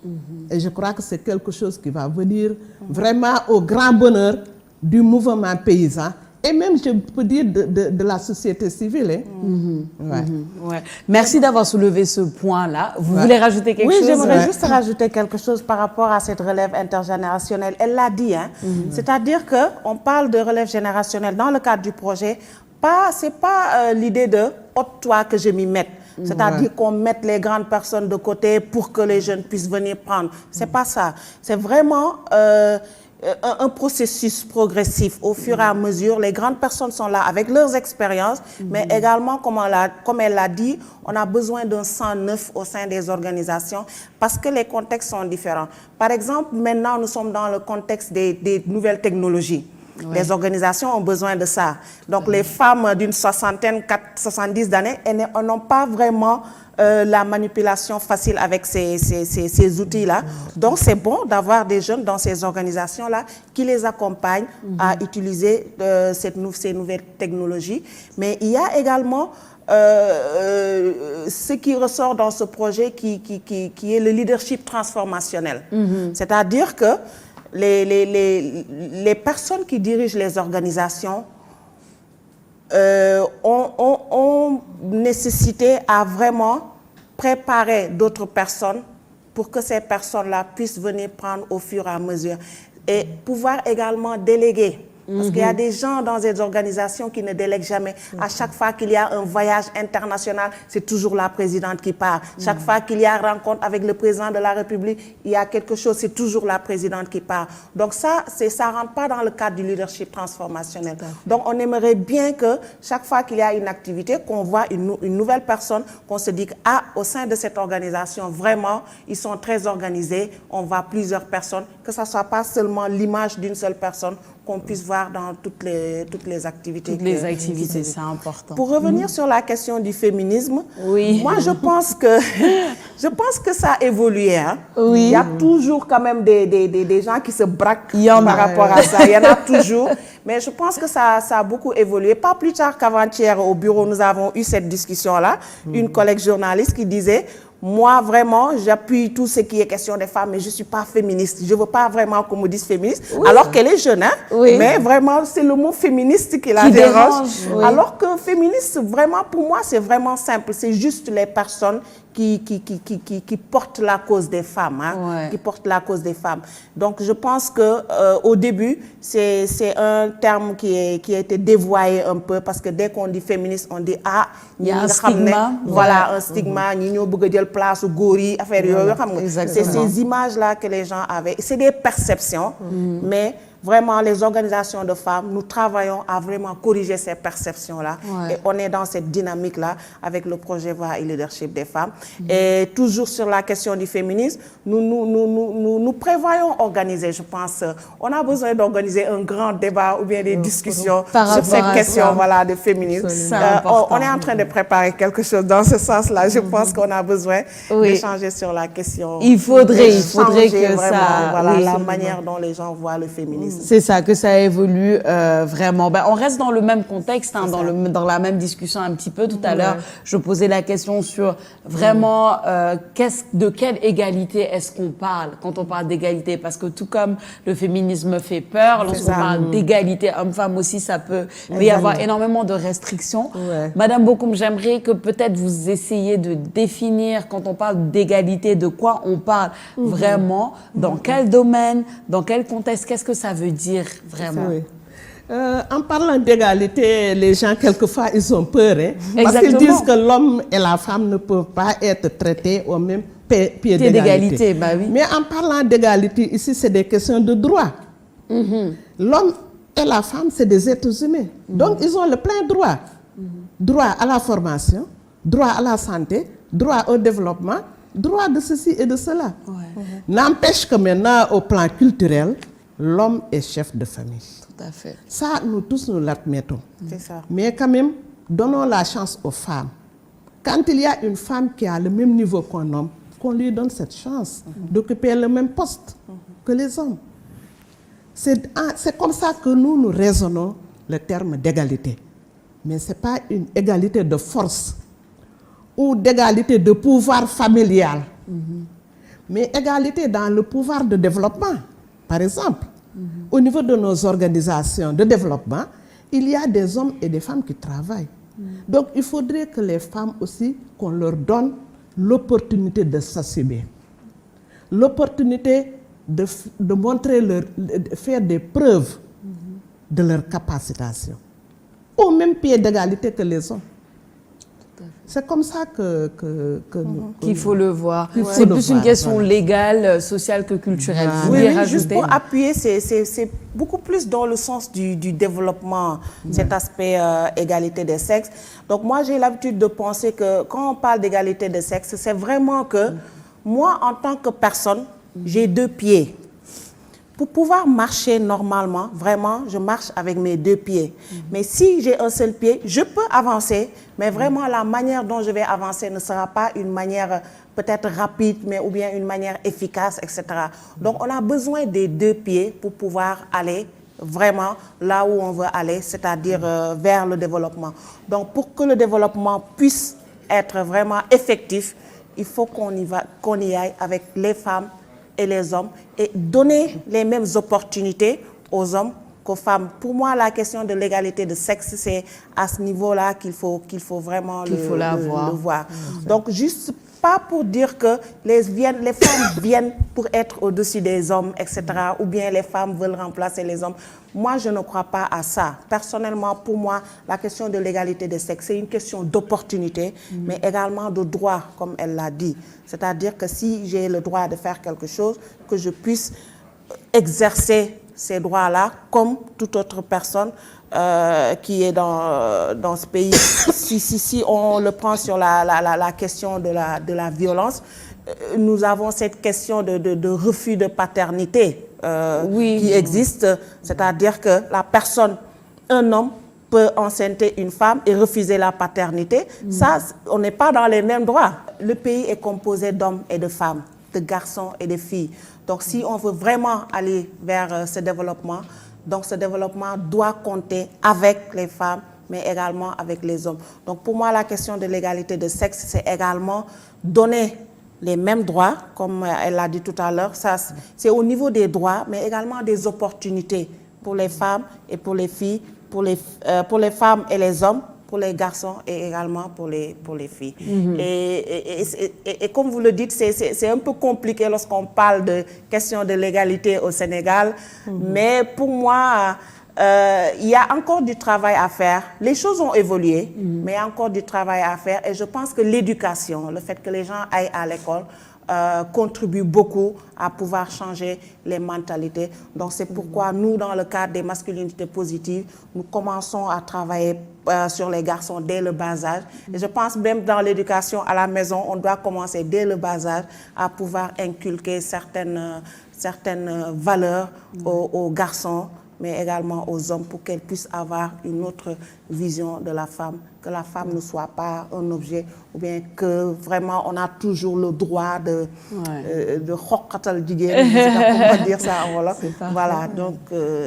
Et je crois que c'est quelque chose qui va venir vraiment au grand bonheur du mouvement paysan et même, je peux dire, de la société civile. Hein. Ouais. Merci d'avoir soulevé ce point-là. Vous voulez rajouter quelque chose? Oui, j'aimerais juste rajouter quelque chose par rapport à cette relève intergénérationnelle. Elle l'a dit, hein. C'est-à-dire qu'on parle de relève générationnelle dans le cadre du projet. Ce n'est pas l'idée de « ôte-toi que je m'y mette ». C'est-à-dire qu'on mette les grandes personnes de côté pour que les jeunes puissent venir prendre. Ce n'est pas ça. C'est vraiment un processus progressif. Au fur et à mesure, les grandes personnes sont là avec leurs expériences, mais également, comme elle l'a dit, on a besoin d'un sang neuf au sein des organisations parce que les contextes sont différents. Par exemple, maintenant, nous sommes dans le contexte des nouvelles technologies. Les organisations ont besoin de ça. Donc, les femmes d'une soixantaine, 70 d'années, elles n'ont pas vraiment la manipulation facile avec ces outils-là. Donc, c'est bon d'avoir des jeunes dans ces organisations-là qui les accompagnent à utiliser ces nouvelles technologies. Mais il y a également ce qui ressort dans ce projet qui est le leadership transformationnel. C'est-à-dire que les personnes qui dirigent les organisations ont nécessité à vraiment préparer d'autres personnes pour que ces personnes-là puissent venir prendre au fur et à mesure et pouvoir également déléguer. Parce qu'il y a des gens dans ces organisations qui ne délèguent jamais. À chaque fois qu'il y a un voyage international, c'est toujours la présidente qui part. Chaque fois qu'il y a rencontre avec le président de la République, il y a quelque chose, c'est toujours la présidente qui part. Donc ça ne rentre pas dans le cadre du leadership transformationnel. Donc on aimerait bien que chaque fois qu'il y a une activité, qu'on voit une nouvelle personne, qu'on se dit qu'au sein de cette organisation, vraiment, ils sont très organisés, on voit plusieurs personnes, que ce ne soit pas seulement l'image d'une seule personne qu'on puisse voir dans toutes les activités. Toutes les activités, c'est important. Pour revenir sur la question du féminisme, oui. moi je pense que ça a évolué. Hein. Oui. Il y a toujours quand même des gens qui se braquent par rapport à ça. Il y en a toujours. Mais je pense que ça a beaucoup évolué. Pas plus tard qu'avant-hier au bureau, nous avons eu cette discussion-là. Une collègue journaliste qui disait: moi, vraiment, j'appuie tout ce qui est question des femmes, mais je ne suis pas féministe. Je ne veux pas vraiment qu'on me dise féministe, oui. Alors qu'elle est jeune. Hein? Oui. Mais vraiment, c'est le mot féministe qui la dérange. Oui. Alors que féministe, vraiment, pour moi, c'est vraiment simple. C'est juste les personnes qui portent la cause des femmes. Hein? Ouais. Qui portent la cause des femmes. Donc, je pense qu'au début, c'est un terme qui a été dévoyé un peu, parce que dès qu'on dit féministe, on dit ah, il y a un stigma. Voilà, un stigma. Place ou gori, affaire c'est ces images-là que les gens avaient. C'est des perceptions, mais vraiment, les organisations de femmes, nous travaillons à vraiment corriger ces perceptions-là. Ouais. Et on est dans cette dynamique-là avec le projet Voix et Leadership des femmes. Et toujours sur la question du féminisme, nous prévoyons organiser, je pense, on a besoin d'organiser un grand débat ou bien des discussions sur cette question voilà, de féminisme. On est en train de préparer quelque chose dans ce sens-là. Je pense qu'on a besoin d'échanger sur la question. Il faudrait que vraiment, ça... Voilà, la manière dont les gens voient le féminisme. C'est ça, que ça évolue vraiment. Ben, on reste dans le même contexte, hein, dans la même discussion un petit peu. Tout à l'heure, je posais la question sur vraiment de quelle égalité est-ce qu'on parle quand on parle d'égalité? Parce que tout comme le féminisme fait peur, lorsqu'on parle d'égalité homme-femme aussi, il peut y avoir énormément de restrictions. Ouais. Madame Bokoum, j'aimerais que peut-être vous essayiez de définir, quand on parle d'égalité, de quoi on parle vraiment, dans quel domaine, dans quel contexte, qu'est-ce que ça veut dire vraiment? Oui. En parlant d'égalité, les gens, quelquefois, ils ont peur. Hein, parce qu'ils disent que l'homme et la femme ne peuvent pas être traités au même pied d'égalité. Bah oui. Mais en parlant d'égalité, ici, c'est des questions de droit. L'homme et la femme, c'est des êtres humains. Donc, ils ont le plein droit. Droit à la formation, droit à la santé, droit au développement, droit de ceci et de cela. N'empêche que maintenant, au plan culturel, l'homme est chef de famille. Tout à fait. Ça, nous tous, nous l'admettons. C'est ça. Mais quand même, donnons la chance aux femmes. Quand il y a une femme qui a le même niveau qu'un homme, qu'on lui donne cette chance d'occuper le même poste que les hommes. C'est comme ça que nous raisonnons le terme d'égalité. Mais ce n'est pas une égalité de force ou d'égalité de pouvoir familial, mais égalité dans le pouvoir de développement. Par exemple, au niveau de nos organisations de développement, il y a des hommes et des femmes qui travaillent. Donc, il faudrait que les femmes aussi, qu'on leur donne l'opportunité de s'assumer, l'opportunité de montrer de faire des preuves de leur capacitation, au même pied d'égalité que les hommes. C'est comme ça qu'il faut le voir. C'est plus une question légale, sociale que culturelle. Oui, juste pour appuyer, c'est beaucoup plus dans le sens du développement, cet aspect égalité des sexes. Donc moi, j'ai l'habitude de penser que quand on parle d'égalité des sexes, c'est vraiment que moi, en tant que personne, j'ai deux pieds. Pour pouvoir marcher normalement, vraiment, je marche avec mes deux pieds. Mais si j'ai un seul pied, je peux avancer, mais vraiment la manière dont je vais avancer ne sera pas une manière peut-être rapide, mais ou bien une manière efficace, etc. Donc on a besoin des deux pieds pour pouvoir aller vraiment là où on veut aller, c'est-à-dire vers le développement. Donc pour que le développement puisse être vraiment effectif, il faut qu'on y aille avec les femmes et les hommes et donner les mêmes opportunités aux hommes qu'aux femmes. Pour moi, la question de l'égalité de sexe, c'est à ce niveau-là qu'il faut vraiment le voir. Donc, juste pas pour dire que les femmes viennent pour être au-dessus des hommes, etc., ou bien les femmes veulent remplacer les hommes. Moi, je ne crois pas à ça. Personnellement, pour moi, la question de l'égalité des sexes, c'est une question d'opportunité, mais également de droit, comme elle l'a dit. C'est-à-dire que si j'ai le droit de faire quelque chose, que je puisse exercer ces droits-là comme toute autre personne qui est dans ce pays. Si on le prend sur la question de la violence, nous avons cette question de refus de paternité qui existe, c'est-à-dire que un homme peut enceinter une femme et refuser la paternité. Ça, on n'est pas dans les mêmes droits. Le pays est composé d'hommes et de femmes, de garçons et de filles. Donc, si on veut vraiment aller vers ce développement, donc ce développement doit compter avec les femmes, mais également avec les hommes. Donc, pour moi, la question de l'égalité de sexe, c'est également donner les mêmes droits, comme elle l'a dit tout à l'heure. Ça, c'est au niveau des droits, mais également des opportunités pour les femmes et pour les filles, pour les femmes et les hommes, pour les garçons et également pour les filles. Et comme vous le dites, c'est un peu compliqué lorsqu'on parle de question de l'égalité au Sénégal, mais pour moi, il y a encore du travail à faire. Les choses ont évolué, mais il y a encore du travail à faire. Et je pense que l'éducation, le fait que les gens aillent à l'école, contribue beaucoup à pouvoir changer les mentalités. Donc c'est pourquoi nous, dans le cadre des masculinités positives, nous commençons à travailler sur les garçons dès le bas âge. Et je pense même dans l'éducation à la maison, on doit commencer dès le bas âge à pouvoir inculquer certaines valeurs aux garçons, mais également aux hommes pour qu'elles puissent avoir une autre vision de la femme, que la femme ne soit pas un objet, ou bien que vraiment on a toujours le droit de xoqatal jigéen, on va dire ça en wolof. Voilà, donc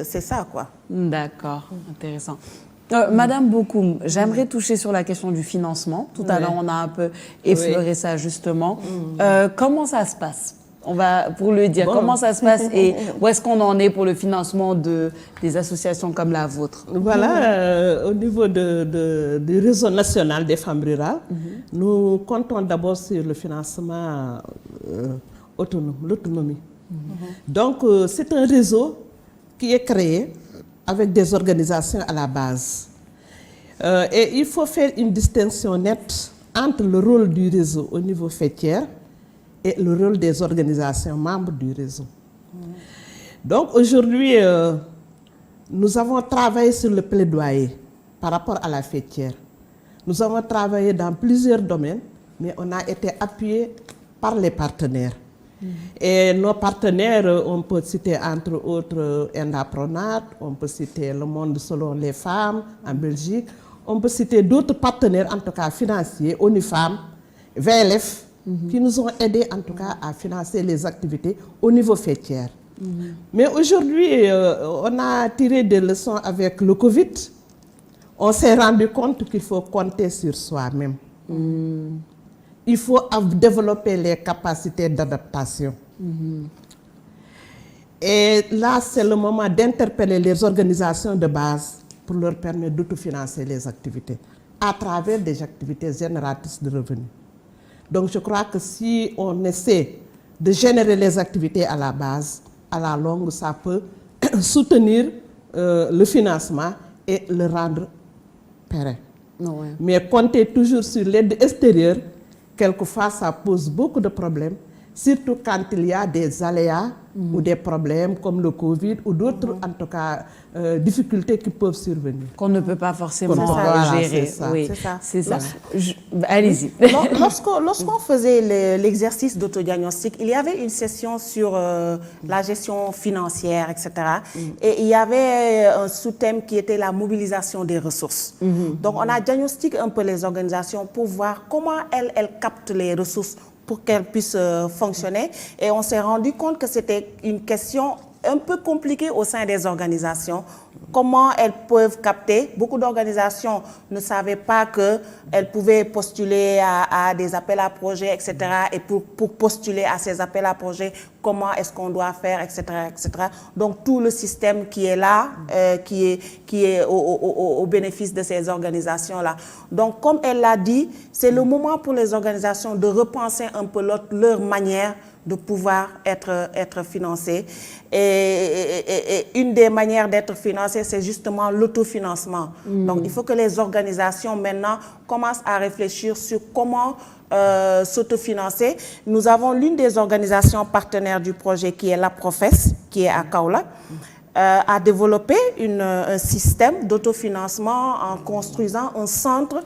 c'est ça quoi. D'accord, intéressant. Madame Bokoum, j'aimerais toucher sur la question du financement. Tout à l'heure, on a un peu effleuré ça justement. Comment ça se passe? On va, pour le dire, comment ça se passe et où est-ce qu'on en est pour le financement des associations comme la vôtre? Voilà, au niveau du réseau national des femmes rurales, nous comptons d'abord sur le financement autonome, l'autonomie. Donc, c'est un réseau qui est créé avec des organisations à la base. Et il faut faire une distinction nette entre le rôle du réseau au niveau faîtière et le rôle des organisations membres du réseau. Donc aujourd'hui, nous avons travaillé sur le plaidoyer par rapport à la faîtière. Nous avons travaillé dans plusieurs domaines, mais on a été appuyé par les partenaires. Et nos partenaires, on peut citer entre autres Endapronat, on peut citer Le Monde selon les femmes en Belgique, on peut citer d'autres partenaires, en tout cas financiers, ONUFEM, VLF, qui nous ont aidés en tout cas à financer les activités au niveau faîtière. Mais aujourd'hui, on a tiré des leçons avec le Covid. On s'est rendu compte qu'il faut compter sur soi-même. Il faut développer les capacités d'adaptation. Et là, c'est le moment d'interpeller les organisations de base pour leur permettre d'autofinancer les activités à travers des activités génératrices de revenus. Donc je crois que si on essaie de générer les activités à la base, à la longue, ça peut soutenir le financement et le rendre pérenne. Mais compter toujours sur l'aide extérieure, quelquefois ça pose beaucoup de problèmes, surtout quand il y a des aléas ou des problèmes comme le Covid ou d'autres, en tout cas, difficultés qui peuvent survenir. Qu'on ne peut pas forcément gérer. C'est ça. C'est ça. Allez-y. Lorsqu'on faisait l'exercice d'autodiagnostic, il y avait une session sur la gestion financière, etc. Et il y avait un sous-thème qui était la mobilisation des ressources. Donc on a diagnostiqué un peu les organisations pour voir comment elles captent les ressources pour qu'elles puissent fonctionner. Et on s'est rendu compte que c'était une question un peu compliquée au sein des organisations. Comment elles peuvent capter? Beaucoup d'organisations ne savaient pas qu'elles pouvaient postuler à des appels à projets, etc. Et pour postuler à ces appels à projets, comment est-ce qu'on doit faire, etc., etc. Donc tout le système qui est là, qui est au bénéfice de ces organisations-là. Donc comme elle l'a dit, c'est le moment pour les organisations de repenser un peu leur manière de pouvoir être financées. Et une des manières d'être financées, c'est justement l'autofinancement. Donc il faut que les organisations maintenant commencent à réfléchir sur comment s'autofinancer. Nous avons l'une des organisations partenaires du projet qui est la Professe, qui est à Kaolack. a développé un système d'autofinancement en construisant un centre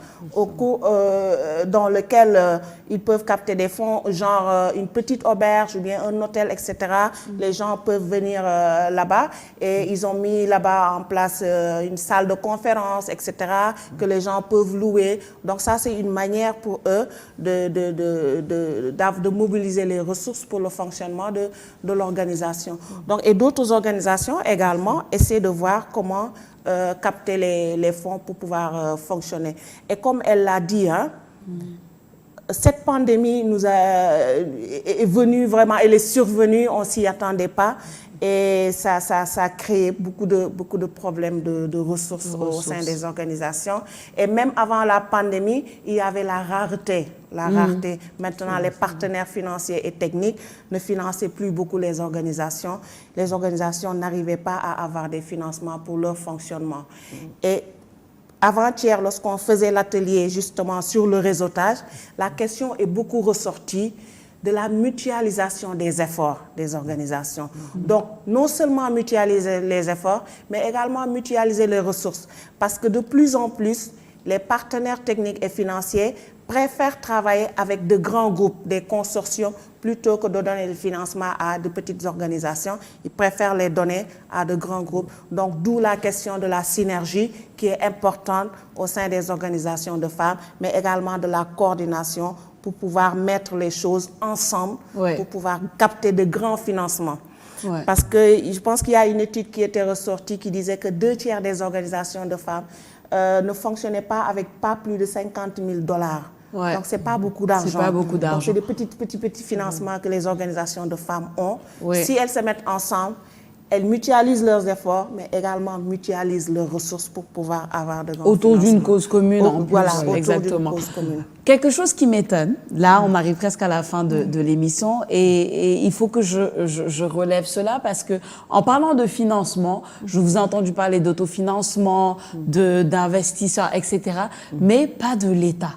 dans lequel ils peuvent capter des fonds, genre une petite auberge ou bien un hôtel, etc. Les gens peuvent venir là-bas et ils ont mis là-bas en place une salle de conférence, etc., que les gens peuvent louer. Donc ça, c'est une manière pour eux de mobiliser les ressources pour le fonctionnement de l'organisation. Donc, et d'autres organisations également essaient de voir comment capter les fonds pour pouvoir fonctionner. Et comme elle l'a dit, cette pandémie est venue vraiment, elle est survenue, on ne s'y attendait pas. Et ça a créé beaucoup de problèmes de ressources au sein des organisations. Et même avant la pandémie, il y avait la rareté. Maintenant, les partenaires financiers et techniques ne finançaient plus beaucoup les organisations. Les organisations n'arrivaient pas à avoir des financements pour leur fonctionnement. Et avant-hier, lorsqu'on faisait l'atelier justement sur le réseautage, la question est beaucoup ressortie de la mutualisation des efforts des organisations. Donc, non seulement mutualiser les efforts, mais également mutualiser les ressources. Parce que de plus en plus, les partenaires techniques et financiers préfèrent travailler avec de grands groupes, des consortiums, plutôt que de donner le financement à de petites organisations. Ils préfèrent les donner à de grands groupes. Donc, d'où la question de la synergie qui est importante au sein des organisations de femmes, mais également de la coordination pour pouvoir mettre les choses ensemble, pour pouvoir capter de grands financements. Parce que je pense qu'il y a une étude qui était ressortie qui disait que 2/3 des organisations de femmes ne fonctionnaient pas avec pas plus de $50 000. Donc, ce n'est pas beaucoup d'argent. C'est pas beaucoup d'argent. Donc, c'est des petits financements que les organisations de femmes ont. Si elles se mettent ensemble, elles mutualisent leurs efforts, mais également mutualisent leurs ressources pour pouvoir avoir de grands autour d'une cause commune en plus. Voilà, autour exactement. d'une cause commune. Quelque chose qui m'étonne, là on arrive presque à la fin de l'émission et il faut que je relève cela parce que en parlant de financement, je vous ai entendu parler d'autofinancement, d'investisseurs, etc., mais pas de l'État.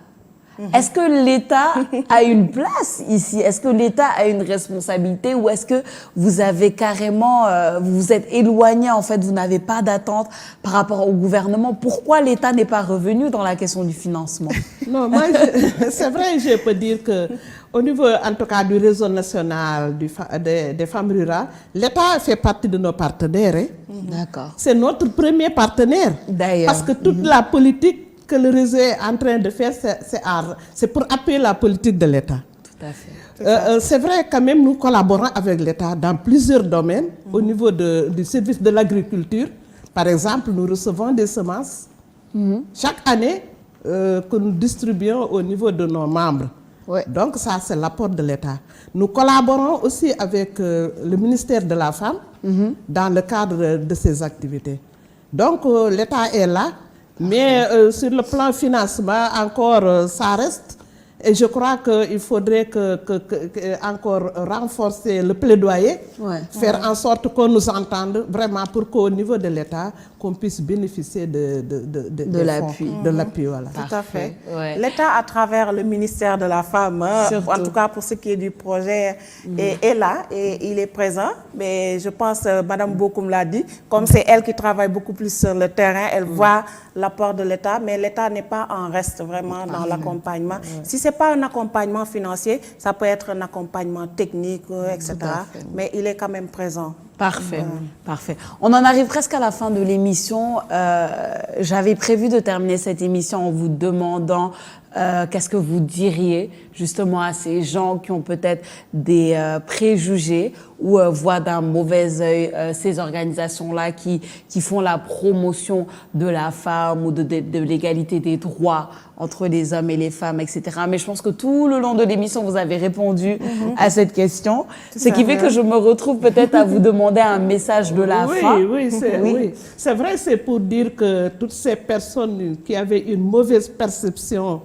Est-ce que l'État a une place ici? Est-ce que l'État a une responsabilité ou est-ce que vous avez carrément, vous vous êtes éloigné en fait, vous n'avez pas d'attente par rapport au gouvernement? Pourquoi l'État n'est pas revenu dans la question du financement? Non, moi, c'est vrai, je peux dire que au niveau, en tout cas, du réseau national des femmes rurales, l'État fait partie de nos partenaires. D'accord. C'est notre premier partenaire. D'ailleurs. Parce que toute la politique que le réseau est en train de faire, c'est pour appuyer la politique de l'État. Tout à fait. C'est vrai, quand même, nous collaborons avec l'État dans plusieurs domaines. Au niveau du service de l'agriculture, par exemple, nous recevons des semences chaque année que nous distribuons au niveau de nos membres. Donc, ça, c'est l'apport de l'État. Nous collaborons aussi avec le ministère de la Femme dans le cadre de ces activités. Donc, l'État est là. Mais sur le plan financement, encore, ça reste. Et je crois qu'il faudrait encore renforcer le plaidoyer, faire en sorte qu'on nous entende vraiment pour qu'au niveau de l'État, qu'on puisse bénéficier de l'appui. De l'appui, voilà. Tout à fait. L'État, à travers le ministère de la Femme, en tout cas pour ce qui est du projet, est là et il est présent. Mais je pense, Mme Bokoum l'a dit, comme c'est elle qui travaille beaucoup plus sur le terrain, elle voit l'apport de l'État, mais l'État n'est pas en reste vraiment dans l'accompagnement. Si ce n'est pas un accompagnement financier, ça peut être un accompagnement technique, etc. Mais il est quand même présent. Parfait, parfait. On en arrive presque à la fin de l'émission. J'avais prévu de terminer cette émission en vous demandant qu'est-ce que vous diriez justement à ces gens qui ont peut-être des préjugés ou voient d'un mauvais œil ces organisations-là qui font la promotion de la femme ou de l'égalité des droits entre les hommes et les femmes, etc. Mais je pense que tout le long de l'émission, vous avez répondu à cette question. Ce qui fait que je me retrouve peut-être à vous demander un message de la fin. Oui, c'est vrai, c'est pour dire que toutes ces personnes qui avaient une mauvaise perception,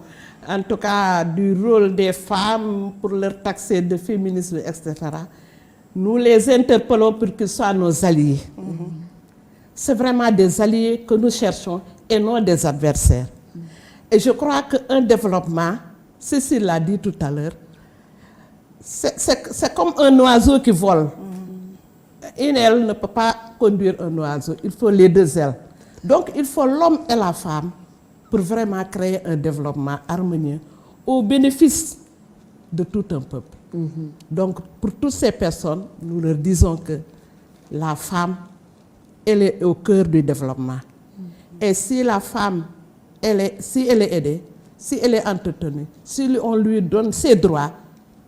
en tout cas du rôle des femmes pour leur taxer de féminisme, etc., nous les interpellons pour qu'ils soient nos alliés. C'est vraiment des alliés que nous cherchons et non des adversaires. Et je crois qu'un développement, Cécile l'a dit tout à l'heure, c'est comme un oiseau qui vole. une aile ne peut pas conduire un oiseau, il faut les deux ailes. Donc il faut l'homme et la femme pour vraiment créer un développement harmonieux au bénéfice de tout un peuple. Donc pour toutes ces personnes, nous leur disons que la femme, elle est au cœur du développement. Et si la femme, si elle est aidée, si elle est entretenue, si on lui donne ses droits,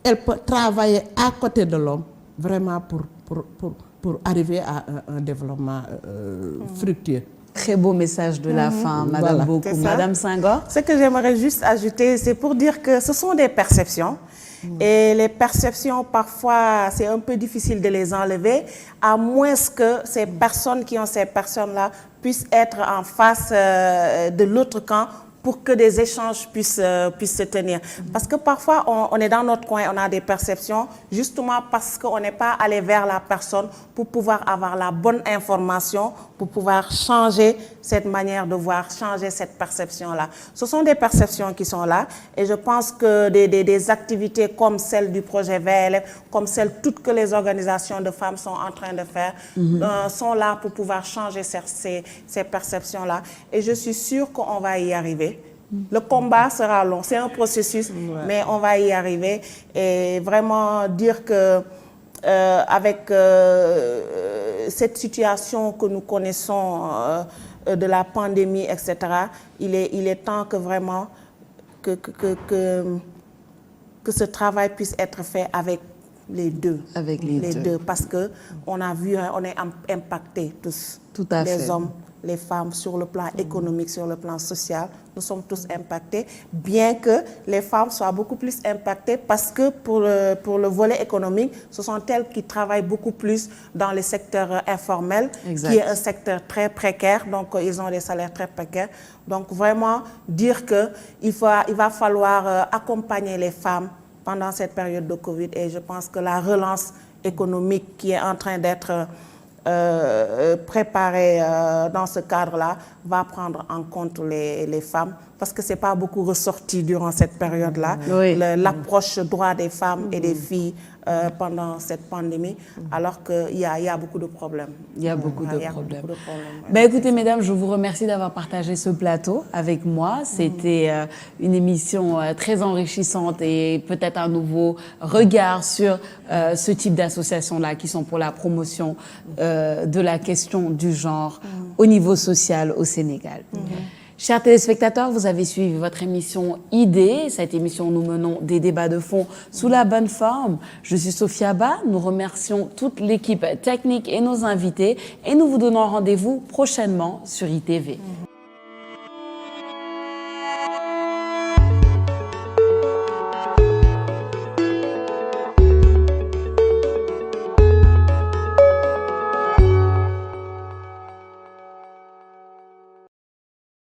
elle peut travailler à côté de l'homme vraiment pour arriver à un développement fructueux. Très beau message de la fin, Madame Voilà. Bokoum. Madame Senghor? Ce que j'aimerais juste ajouter, c'est pour dire que ce sont des perceptions. Et les perceptions, parfois, c'est un peu difficile de les enlever, à moins que ces personnes qui ont ces personnes-là puissent être en face de l'autre camp pour que des échanges puissent se tenir. Parce que parfois, on est dans notre coin, on a des perceptions, justement parce qu'on n'est pas allé vers la personne pour pouvoir avoir la bonne information, pour pouvoir changer cette manière de voir, changer cette perception-là. Ce sont des perceptions qui sont là, et je pense que des activités comme celle du projet VLF, comme celles toutes que les organisations de femmes sont en train de faire, sont là pour pouvoir changer ces perceptions-là. Et je suis sûre qu'on va y arriver. Le combat sera long, c'est un processus, mais on va y arriver. Et vraiment dire que avec cette situation que nous connaissons de la pandémie, etc., il est temps que vraiment que ce travail puisse être fait avec les deux. Avec les deux. Parce qu'on a vu, on est impactés tous. Tout à fait. Les hommes, les femmes, sur le plan économique, sur le plan social, nous sommes tous impactés, bien que les femmes soient beaucoup plus impactées parce que pour le volet économique, ce sont elles qui travaillent beaucoup plus dans le secteur informel, qui est un secteur très précaire, donc ils ont des salaires très précaires. Donc vraiment dire qu'il va falloir accompagner les femmes pendant cette période de Covid, et je pense que la relance économique qui est en train d'être préparée dans ce cadre-là va prendre en compte les femmes, parce que ce n'est pas beaucoup ressorti durant cette période-là, l'approche droit des femmes et des filles pendant cette pandémie, alors qu'il y a beaucoup de problèmes. Il y a beaucoup de problèmes. Ben, écoutez, mesdames, je vous remercie d'avoir partagé ce plateau avec moi. C'était une émission très enrichissante et peut-être un nouveau regard sur ce type d'associations-là qui sont pour la promotion de la question du genre au niveau social au Sénégal. Chers téléspectateurs, vous avez suivi votre émission Idées. Cette émission, nous menons des débats de fond sous la bonne forme. Je suis Sophia Ba. Nous remercions toute l'équipe technique et nos invités. Et nous vous donnons rendez-vous prochainement sur ITV.